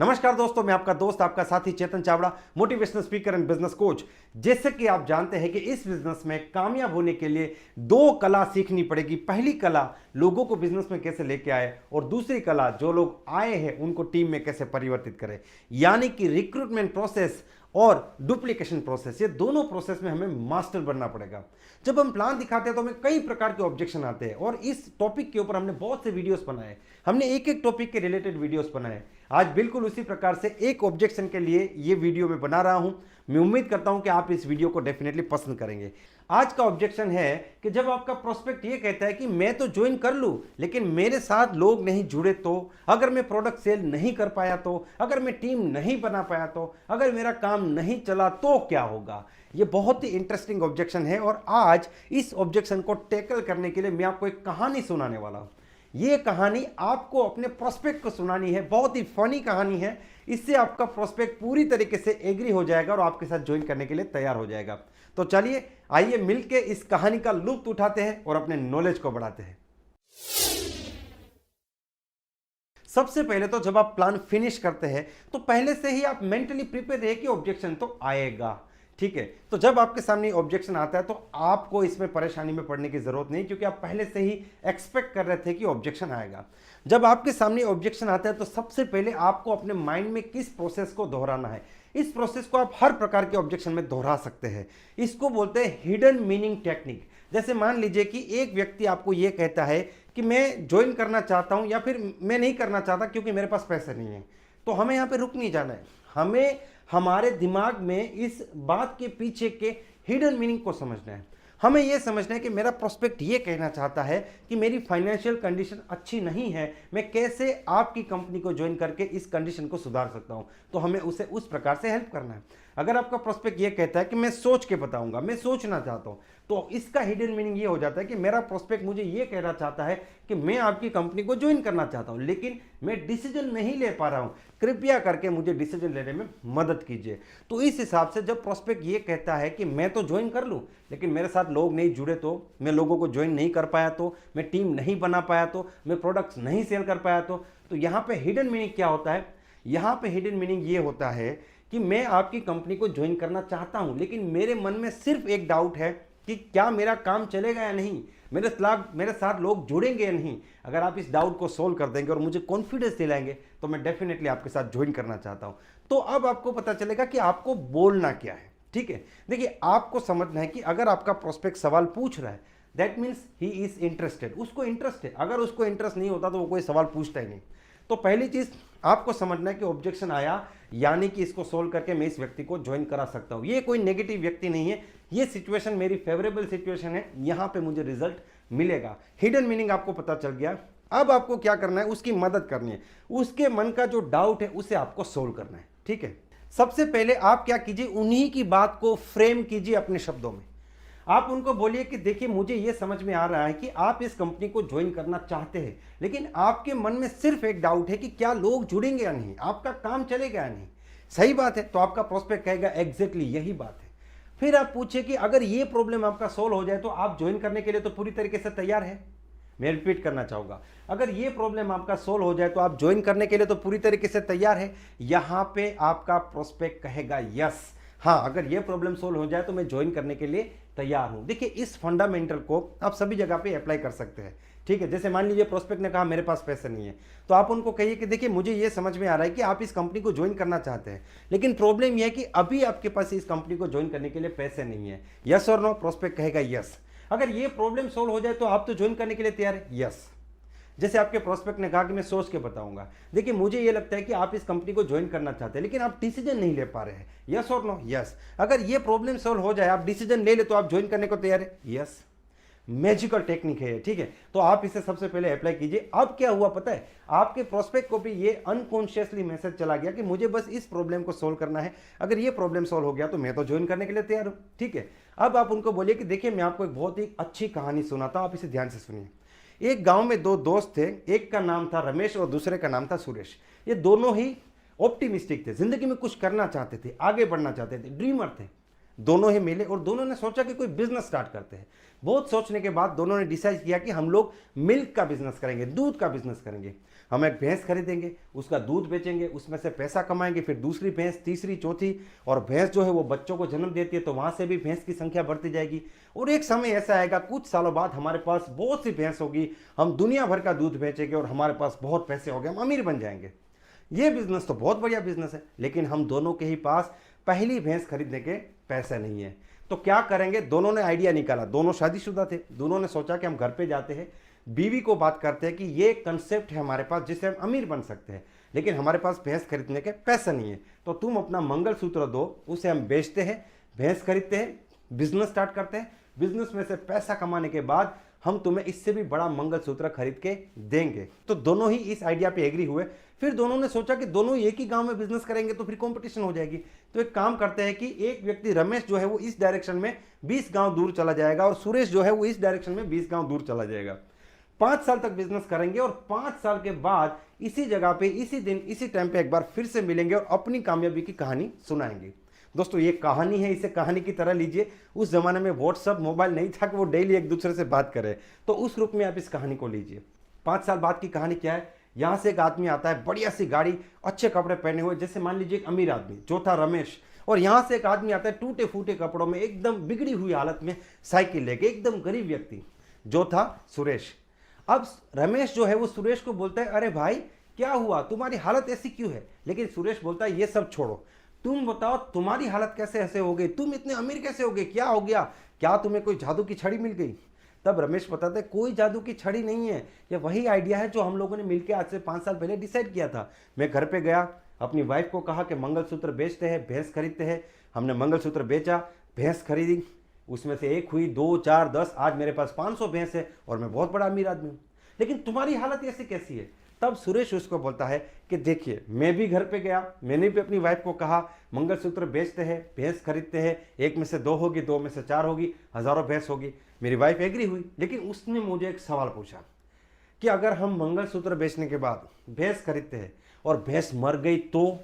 नमस्कार दोस्तों, मैं आपका दोस्त, आपका साथी Chetan Chavda, motivational speaker and business coach. जैसे कि आप जानते हैं कि इस बिजनेस में कामयाब होने के लिए दो कला सीखनी पड़ेगी। पहली कला लोगों को बिजनेस में कैसे लेके आए और दूसरी कला जो लोग आए हैं उनको टीम में कैसे परिवर्तित करें, यानी कि रिक्रूटमेंट प्रोसेस और डुप्लीकेशन प्रोसेस। ये दोनों प्रोसेस में हमें मास्टर बनना पड़ेगा। जब हम प्लान दिखाते हैं तो हमें कई प्रकार के ऑब्जेक्शन आते हैं और इस टॉपिक के ऊपर हमने बहुत से वीडियोस बनाए, हमने एक एक टॉपिक के रिलेटेड वीडियोस बनाए। आज बिल्कुल उसी प्रकार से एक ऑब्जेक्शन के लिए ये वीडियो मैं बना रहा हूं। मैं उम्मीद करता हूं कि आप इस वीडियो को डेफिनेटली पसंद करेंगे। आज का ऑब्जेक्शन है कि जब आपका प्रोस्पेक्ट ये कहता है कि मैं तो ज्वाइन कर लूं लेकिन मेरे साथ लोग नहीं जुड़े तो, अगर मैं प्रोडक्ट सेल नहीं कर पाया तो, अगर मैं टीम नहीं बना पाया तो, अगर मेरा काम नहीं चला तो क्या होगा। ये बहुत ही इंटरेस्टिंग ऑब्जेक्शन है और आज इस ऑब्जेक्शन को टैकल करने के लिए मैं आपको एक कहानी सुनाने वाला हूं। ये कहानी आपको अपने प्रोस्पेक्ट को सुनानी है। बहुत ही फनी कहानी है। इससे आपका प्रोस्पेक्ट पूरी तरीके से एग्री हो जाएगा और आपके साथ ज्वाइन करने के लिए तैयार हो जाएगा। तो चलिए आइए मिलके इस कहानी का लुत्फ उठाते हैं और अपने नॉलेज को बढ़ाते हैं। सबसे पहले तो जब आप प्लान फिनिश करते हैं तो पहले से ही आप मेंटली प्रिपेयर रहे कि ऑब्जेक्शन तो आएगा, ठीक है। तो जब आपके सामने ऑब्जेक्शन आता है तो आपको इसमें परेशानी में पड़ने की जरूरत नहीं, क्योंकि आप पहले से ही एक्सपेक्ट कर रहे थे कि ऑब्जेक्शन आएगा। जब आपके सामने ऑब्जेक्शन आता है तो सबसे पहले आपको अपने माइंड में किस प्रोसेस को दोहराना है। इस प्रोसेस को आप हर प्रकार के ऑब्जेक्शन में दोहरा सकते हैं। इसको बोलते हैं हिडन मीनिंग टेक्निक। जैसे मान लीजिए कि एक व्यक्ति आपको यह कहता है कि मैं ज्वाइन करना चाहता हूं या फिर मैं नहीं करना चाहता क्योंकि मेरे पास पैसे नहीं है, तो हमें यहां पे रुक नहीं जाना है। हमें हमारे दिमाग में इस बात के पीछे के हिडन मीनिंग को समझना है। हमें यह समझना है कि मेरा प्रोस्पेक्ट ये कहना चाहता है कि मेरी फाइनेंशियल कंडीशन अच्छी नहीं है, मैं कैसे आपकी कंपनी को ज्वाइन करके इस कंडीशन को सुधार सकता हूं। तो हमें उसे उस प्रकार से हेल्प करना है। अगर आपका प्रोस्पेक्ट ये कहता है कि मैं सोच के बताऊंगा, मैं सोचना चाहता हूं, तो इसका हिडन मीनिंग ये हो जाता है कि मेरा प्रोस्पेक्ट मुझे ये कहना चाहता है कि मैं आपकी कंपनी को ज्वाइन करना चाहता हूं लेकिन मैं डिसीजन नहीं ले पा रहा हूं, कृपया करके मुझे डिसीजन लेने में मदद कीजिए। तो इस हिसाब से जब प्रोस्पेक्ट ये कहता है कि मैं तो ज्वाइन कर लूं लेकिन मेरे साथ लोग नहीं जुड़े तो, मैं लोगों को ज्वाइन नहीं कर पाया तो, मैं टीम नहीं बना पाया तो, मैं प्रोडक्ट्स नहीं सेल कर पाया तो यहाँ पे हिडन मीनिंग क्या होता है। यहाँ पे हिडन मीनिंग ये होता है कि मैं आपकी कंपनी को ज्वाइन करना चाहता हूं लेकिन मेरे मन में सिर्फ एक डाउट है कि क्या मेरा काम चलेगा या नहीं, मेरे साथ लोग जुड़ेंगे या नहीं। अगर आप इस डाउट को सोल्व कर देंगे और मुझे कॉन्फिडेंस दिलाएंगे तो मैं डेफिनेटली आपके साथ ज्वाइन करना चाहता हूं। तो अब आपको पता चलेगा कि आपको बोलना क्या है, ठीक है। देखिए, आपको समझना है कि अगर आपका प्रोस्पेक्ट सवाल पूछ रहा है that means he is interested, उसको इंटरेस्ट है। अगर उसको इंटरेस्ट नहीं होता तो वो कोई सवाल पूछता ही नहीं। तो पहली चीज आपको समझना है कि ऑब्जेक्शन आया यानी कि इसको सोल्व करके मैं इस व्यक्ति को ज्वाइन करा सकता हूं। ये कोई नेगेटिव व्यक्ति नहीं है, ये सिचुएशन मेरी फेवरेबल सिचुएशन है, यहां पे मुझे रिजल्ट मिलेगा। हिडन मीनिंग आपको पता चल गया। अब आपको क्या करना है, उसकी मदद करनी है। उसके मन का जो डाउट है उसे आपको सोल्व करना है, ठीक है। सबसे पहले आप क्या कीजिए, उन्हीं की बात को फ्रेम कीजिए अपने शब्दों में। आप उनको बोलिए कि देखिए, मुझे यह समझ में आ रहा है कि आप इस कंपनी को ज्वाइन करना चाहते हैं लेकिन आपके मन में सिर्फ एक डाउट है कि क्या लोग जुड़ेंगे या नहीं, आपका काम चलेगा या नहीं। सही बात है। तो आपका प्रोस्पेक्ट कहेगा एग्जैक्टली यही बात है। फिर आप पूछिए कि अगर ये प्रॉब्लम आपका सोल्व हो जाए तो आप ज्वाइन करने के लिए तो पूरी तरीके से तैयार है। मैं रिपीट करना चाहूंगा, अगर ये प्रॉब्लम आपका सोल्व हो जाए तो आप ज्वाइन करने के लिए तो पूरी तरीके से तैयार है। यहां पे आपका प्रोस्पेक्ट कहेगा यस, हाँ, अगर ये प्रॉब्लम सोल्व हो जाए तो मैं ज्वाइन करने के लिए तैयार हूं। देखिए, इस फंडामेंटल को आप सभी जगह पे अप्लाई कर सकते हैं, ठीक है। जैसे मान लीजिए प्रोस्पेक्ट ने कहा मेरे पास पैसे नहीं है, तो आप उनको कहिए कि देखिए, मुझे ये समझ में आ रहा है कि आप इस कंपनी को ज्वाइन करना चाहते हैं लेकिन प्रॉब्लम यह है कि अभी आपके पास इस कंपनी को ज्वाइन करने के लिए पैसे नहीं है। यस और नो। प्रोस्पेक्ट कहेगा यस। अगर ये प्रॉब्लम सोल्व हो जाए तो आप तो ज्वाइन करने के लिए तैयार है। यस। जैसे आपके प्रोस्पेक्ट ने कहा कि मैं सोच के बताऊंगा, देखिए मुझे ये लगता है कि आप इस कंपनी को ज्वाइन करना चाहते हैं लेकिन आप डिसीजन नहीं ले पा रहे हैं। यस और नो। यस। अगर ये प्रॉब्लम सोल्व हो जाए, आप डिसीजन ले ले तो आप ज्वाइन करने को तैयार है। यस। मैजिकल टेक्निक है, ठीक है। तो आप इसे सबसे पहले अप्लाई कीजिए। अब क्या हुआ पता है, आपके प्रोस्पेक्ट को भी ये अनकॉन्शियसली मैसेज चला गया कि मुझे बस इस प्रॉब्लम को सोल्व करना है। अगर ये प्रॉब्लम सोल्व हो गया तो मैं तो ज्वाइन करने के लिए तैयार हूं, ठीक है। अब आप उनको बोलिए कि देखिए, मैं आपको एक बहुत ही अच्छी कहानी सुनाता हूं, आप इसे ध्यान से सुनिए। एक गांव में दो दोस्त थे, एक का नाम था रमेश और दूसरे का नाम था सुरेश। ये दोनों ही ऑप्टिमिस्टिक थे, जिंदगी में कुछ करना चाहते थे, आगे बढ़ना चाहते थे, ड्रीमर थे। दोनों ही मिले और दोनों ने सोचा कि कोई बिजनेस स्टार्ट करते हैं। बहुत सोचने के बाद दोनों ने डिसाइड किया कि हम लोग मिल्क का बिजनेस करेंगे, दूध का बिजनेस करेंगे। हम एक भैंस खरीदेंगे, उसका दूध बेचेंगे, उसमें से पैसा कमाएंगे, फिर दूसरी भैंस, तीसरी, चौथी, और भैंस जो है वो बच्चों को जन्म देती है तो वहाँ से भी भैंस की संख्या बढ़ती जाएगी। और एक समय ऐसा आएगा, कुछ सालों बाद हमारे पास बहुत सी भैंस होगी, हम दुनिया भर का दूध बेचेंगे और हमारे पास बहुत पैसे हो गए, हम अमीर बन जाएंगे। ये बिजनेस तो बहुत बढ़िया बिजनेस है, लेकिन हम दोनों के ही पास पहली भैंस खरीदने के पैसे नहीं है। तो क्या करेंगे? दोनों ने आइडिया निकाला, दोनों शादीशुदा थे। दोनों ने सोचा कि हम घर पे जाते हैं, बीवी को बात करते हैं कि ये कंसेप्ट है हमारे पास जिससे हम अमीर बन सकते हैं, लेकिन हमारे पास भैंस खरीदने के पैसे नहीं है। तो तुम अपना मंगलसूत्र दो, उसे हम बेचते हैं, भैंस खरीदते हैं, बिजनेस स्टार्ट करते हैं, बिजनेस में से पैसा कमाने के बाद हम तुम्हें इससे भी बड़ा मंगलसूत्र खरीद के देंगे। तो दोनों ही इस आइडिया पे एग्री हुए। फिर दोनों ने सोचा कि दोनों एक ही गांव में बिजनेस करेंगे तो फिर कंपटीशन हो जाएगी। तो एक काम करते हैं कि एक व्यक्ति रमेश जो है वो इस डायरेक्शन में 20 गांव दूर चला जाएगा और सुरेश जो है वो इस डायरेक्शन में 20 गांव दूर चला जाएगा। 5 साल तक बिजनेस करेंगे और 5 साल के बाद इसी जगह पे, इसी दिन, इसी टाइम पे एक बार फिर से मिलेंगे और अपनी कामयाबी की कहानी सुनाएंगे। दोस्तों ये कहानी है, इसे कहानी की तरह लीजिए। उस जमाने में व्हाट्सअप, मोबाइल नहीं था कि वो डेली एक दूसरे से बात करे, तो उस रूप में आप इस कहानी को लीजिए। 5 साल बाद की कहानी क्या है? यहाँ से एक आदमी आता है, बढ़िया सी गाड़ी, अच्छे कपड़े पहने हुए, जैसे मान लीजिए एक अमीर आदमी जो था रमेश, और यहाँ से एक आदमी आता है टूटे फूटे कपड़ों में, एकदम बिगड़ी हुई हालत में, साइकिल लेके, एकदम गरीब व्यक्ति जो था सुरेश। अब रमेश जो है वो सुरेश को बोलता है, अरे भाई क्या हुआ, तुम्हारी हालत ऐसी क्यों है? लेकिन सुरेश बोलता है, ये सब छोड़ो, तुम बताओ तुम्हारी हालत कैसे ऐसे हो गई, तुम इतने अमीर कैसे हो गए, क्या हो गया, क्या तुम्हें कोई जादू की छड़ी मिल गई? तब रमेश बताता है, कोई जादू की छड़ी नहीं है, ये वही आइडिया है जो हम लोगों ने मिलकर आज से 5 साल पहले डिसाइड किया था। मैं घर पे गया, अपनी वाइफ को कहा कि मंगलसूत्र बेचते हैं, भैंस खरीदते हैं। हमने मंगलसूत्र बेचा, भैंस खरीदी, उसमें से 1 हुई, 2, 4, 10, आज मेरे पास 500 भैंस है और मैं बहुत बड़ा अमीर आदमी हूँ। लेकिन तुम्हारी हालत ऐसी कैसी है? तब सुरेश उसको बोलता है कि देखिए, मैं भी घर पे गया, मैंने भी अपनी वाइफ को कहा मंगलसूत्र बेचते हैं, भैंस खरीदते हैं, 1 में से 2 होगी, 2 में से 4 होगी, हजारों भैंस होगी। मेरी वाइफ एग्री हुई, लेकिन उसने मुझे एक सवाल पूछा कि अगर हम मंगलसूत्र बेचने के बाद भैंस खरीदते हैं और भैंस मर गई तो?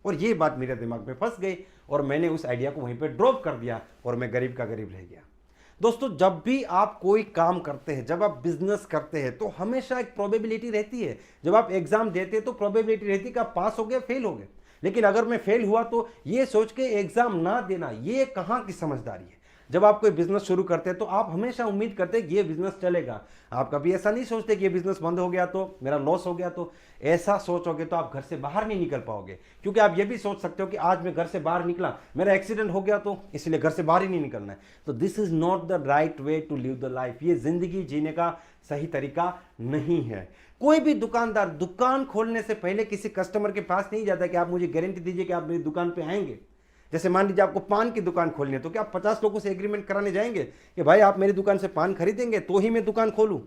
और ये बात मेरे दिमाग में फंस गई और मैंने उस आइडिया को वहीं पे ड्रॉप कर दिया और मैं गरीब का गरीब रह गया। दोस्तों जब भी आप कोई काम करते हैं, जब आप बिजनेस करते हैं, तो हमेशा एक प्रोबेबिलिटी रहती है। जब आप एग्जाम देते हैं तो प्रोबेबिलिटी रहती है कि आप पास हो गए, फेल हो गए। लेकिन अगर मैं फेल हुआ तो ये सोच के एग्जाम ना देना, ये कहाँ की समझदारी है? जब आप कोई बिजनेस शुरू करते हैं तो आप हमेशा उम्मीद करते हैं कि ये बिजनेस चलेगा। आप कभी ऐसा नहीं सोचते कि ये बिजनेस बंद हो गया तो मेरा लॉस हो गया। तो ऐसा सोचोगे तो आप घर से बाहर नहीं निकल पाओगे, क्योंकि आप ये भी सोच सकते हो कि आज मैं घर से बाहर निकला, मेरा एक्सीडेंट हो गया तो इसलिए घर से बाहर ही नहीं निकलना है। तो this is not the right way to live the life. ये जिंदगी जीने का सही तरीका नहीं है। कोई भी दुकानदार दुकान खोलने से पहले किसी कस्टमर के पास नहीं जाता कि आप मुझे गारंटी दीजिए कि आप मेरी दुकान पे आएंगे। जैसे मान लीजिए आपको पान की दुकान खोलनी है, तो क्या आप 50 लोगों से एग्रीमेंट कराने जाएंगे कि भाई आप मेरी दुकान से पान खरीदेंगे तो ही मैं दुकान खोलूं?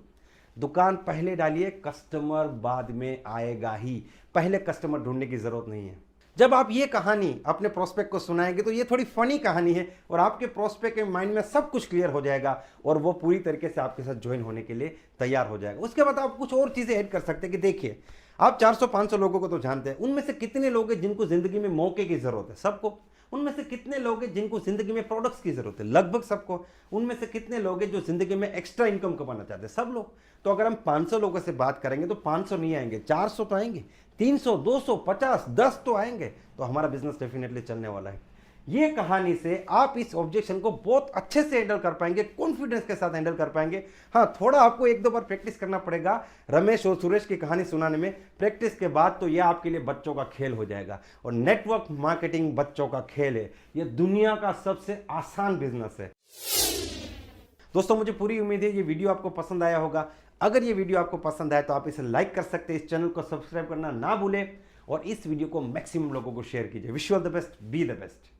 दुकान पहले डालिए, कस्टमर बाद में आएगा ही। पहले कस्टमर ढूंढने की जरूरत नहीं है। जब आप ये कहानी अपने प्रोस्पेक्ट को सुनाएंगे तो ये थोड़ी फनी कहानी है और आपके प्रोस्पेक्ट के माइंड में सब कुछ क्लियर हो जाएगा और वो पूरी तरीके से आपके साथ ज्वाइन होने के लिए तैयार हो जाएगा। उसके बाद आप कुछ और चीजें ऐड कर सकते हैं कि देखिए, आप 400-500 लोगों को तो जानते हैं, उनमें से कितने लोग हैं जिनको जिंदगी में मौके की जरूरत है? सबको। उनमें से कितने लोग हैं जिनको जिंदगी में प्रोडक्ट्स की जरूरत है? लगभग सबको। उनमें से कितने लोग हैं जो जिंदगी में एक्स्ट्रा इनकम कमाना चाहते हैं? सब लोग। तो अगर हम 500 लोगों से बात करेंगे तो 500 नहीं आएंगे, 400 तो आएंगे, 300, 200, 50, 10 तो आएंगे। तो हमारा बिजनेस डेफिनेटली चलने वाला है। ये कहानी से आप इस ऑब्जेक्शन को बहुत अच्छे से हैंडल कर पाएंगे, कॉन्फिडेंस के साथ हैंडल कर पाएंगे। हाँ, थोड़ा आपको 1-2 बार प्रैक्टिस करना पड़ेगा रमेश और सुरेश की कहानी सुनाने में। प्रैक्टिस के बाद तो ये आपके लिए बच्चों का खेल हो जाएगा। और नेटवर्क मार्केटिंग बच्चों का खेल है, ये दुनिया का सबसे आसान बिजनेस है। दोस्तों मुझे पूरी उम्मीद है ये वीडियो आपको पसंद आया होगा। अगर ये वीडियो आपको पसंद आए तो आप इसे लाइक कर सकते हैं, इस चैनल को सब्सक्राइब करना ना भूलें और इस वीडियो को मैक्सिमम लोगों को शेयर कीजिए। Wish you all the best, be the best.